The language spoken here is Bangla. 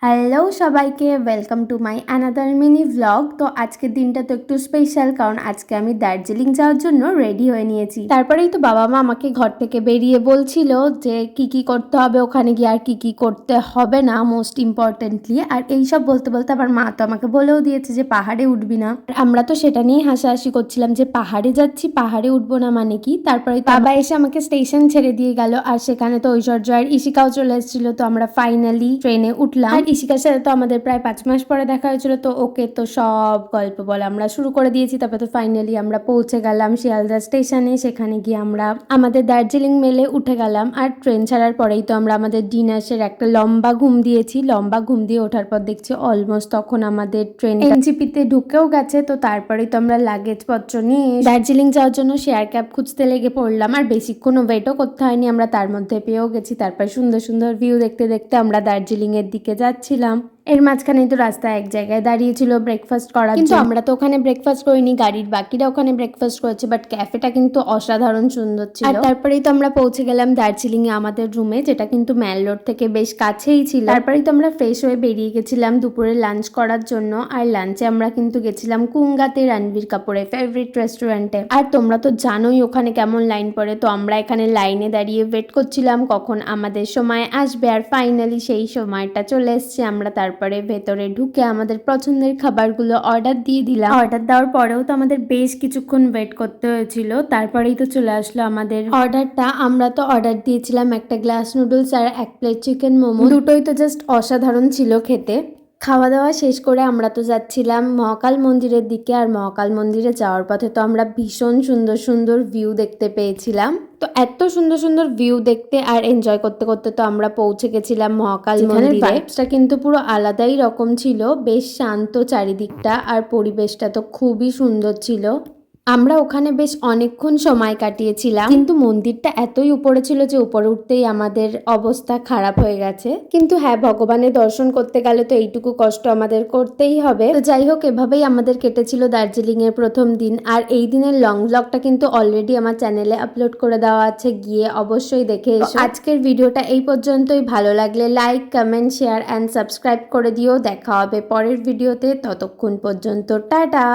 হ্যালো সবাইকে, welcome to my another mini vlog. তো আজকের দিনটা তো একটু স্পেশাল, কারণ আজকে আমি দার্জিলিং যাওয়ার জন্য রেডি হয়ে নিয়েছি। তারপরেই তো বাবা মা আমাকে ঘর থেকে বেরিয়ে বলছিল যে কি কি করতে হবে ওখানে গিয়ে, আর কি কি করতে হবে না মোস্ট ইম্পর্টেন্টলি। আর এইসব বলতে বলতে আবার মা তো আমাকে বলেও দিয়েছে যে পাহাড়ে উঠবি না। আমরা তো সেটা নিয়েই হাসাহাসি করছিলাম যে পাহাড়ে যাচ্ছি, পাহাড়ে উঠবো না মানে কি। তারপরে বাবা এসে আমাকে স্টেশন ছেড়ে দিয়ে গেল, আর সেখানে তো ঐশ্বর্য আর ইশিকাও চলে এসেছিল। তো আমরা ফাইনালি ট্রেনে উঠলাম। ইশিকার সাথে তো আমাদের প্রায় 5 মাস পরে দেখা হয়েছিল, তো ওকে তো সব গল্প বলা আমরা শুরু করে দিয়েছি। তারপরে তো ফাইনালি আমরা পৌঁছে গেলাম শিয়ালদা স্টেশনে। সেখানে গিয়ে আমরা আমাদের দার্জিলিং মেলে উঠে গেলাম। আর ট্রেন ছাড়ার পরেই তো আমরা আমাদের ডিনার্সের একটা লম্বা ঘুম দিয়েছি। লম্বা ঘুম দিয়ে ওঠার পর দেখছি অলমোস্ট তখন আমাদের ট্রেন এনজিপিতে ঢুকেও গেছে। তো তারপরেই তো আমরা লাগেজ পত্র নিয়ে দার্জিলিং যাওয়ার জন্য শেয়ার ক্যাব খুঁজতে লেগে পড়লাম। আর বেশিক্ষণ ওয়েটও করতে হয়নি, আমরা তার মধ্যে পেয়েও গেছি। তারপর সুন্দর সুন্দর ভিউ দেখতে দেখতে আমরা দার্জিলিং এর দিকে যাচ্ছিলাম। এর মাঝখানেই তো রাস্তায় এক জায়গায় দাঁড়িয়েছিল ব্রেকফাস্ট করার, কিন্তু আমরা তো ওখানে ব্রেকফাস্ট করিনি, গাড়ির বাকিরা ওখানে ব্রেকফাস্ট করেছে। বাট ক্যাফেটা কিন্তু অসাধারণ সুন্দর ছিল। আর তারপরেই তো আমরা পৌঁছে গেলাম দার্জিলিং এ আমাদের রুমে, যেটা কিন্তু ম্যাল রোড থেকে বেশ কাছেই ছিল। তারপরেই তো আমরা ফ্রেশ হয়ে বেরিয়ে গেছিলাম দুপুরে লাঞ্চ করার জন্য। আর লাঞ্চে আমরা কিন্তু গেছিলাম কুঙ্গাতে, রণবীর কাপুরের ফেভারিট রেস্টুরেন্টে। আর তোমরা তো জানোই ওখানে কেমন লাইন পড়ে। তো আমরা এখানে লাইনে দাঁড়িয়ে ওয়েট করছিলাম কখন আমাদের সময় আসবে। আর ফাইনালি সেই সময়টা চলে এসছে। আমরা তারপরে ভেতরে ঢুকে আমাদের পছন্দের খাবারগুলো অর্ডার দিয়ে দিলাম। অর্ডার দেওয়ার পরেও তো আমাদের বেশ কিছুক্ষণ ওয়েট করতে হয়েছিল। তারপরেই তো চলে আসলো আমাদের অর্ডারটা। আমরা তো অর্ডার দিয়েছিলাম একটা গ্লাস নুডলস আর এক প্লেট চিকেন মোমো। দুটোই তো জাস্ট অসাধারণ ছিল খেতে। খাওয়া দাওয়া শেষ করে আমরা তো যাচ্ছিলাম মহাকাল মন্দিরের দিকে। আর মহাকাল মন্দিরে যাওয়ার পথে তো আমরা ভীষণ সুন্দর সুন্দর ভিউ দেখতে পেয়েছিলাম। তো এত সুন্দর সুন্দর ভিউ দেখতে আর এনজয় করতে করতে তো আমরা পৌঁছে গেছিলাম মহাকাল মন্দিরে। ভাইবসটা কিন্তু পুরো আলাদাই রকম ছিল, বেশ শান্ত চারিদিকটা, আর পরিবেশটা তো খুবই সুন্দর ছিল। আমরা ওখানে বেশ অনেকক্ষণ সময় কাটিয়েছিলাম, কিন্তু মন্দিরটা এতই উপরে ছিল যে উপরে উঠতেই আমাদের অবস্থা খারাপ হয়ে গেছে। কিন্তু হ্যাঁ, ভগবানের দর্শন করতে গেলে তো এইটুকু কষ্ট আমাদের করতেই হবে। তো যাই হোক, এভাবেই আমাদের কেটেছিল দার্জিলিং এর প্রথম দিন। আর এই দিনের লং ব্লগটা কিন্তু অলরেডি আমার চ্যানেলে আপলোড করে দেওয়া আছে, গিয়ে অবশ্যই দেখে এসো। আজকের ভিডিওটা এই পর্যন্তই। ভালো লাগলে like, comment, share and subscribe করে দিও। দেখা হবে পরের ভিডিওতে, ততক্ষণ পর্যন্ত টাটা।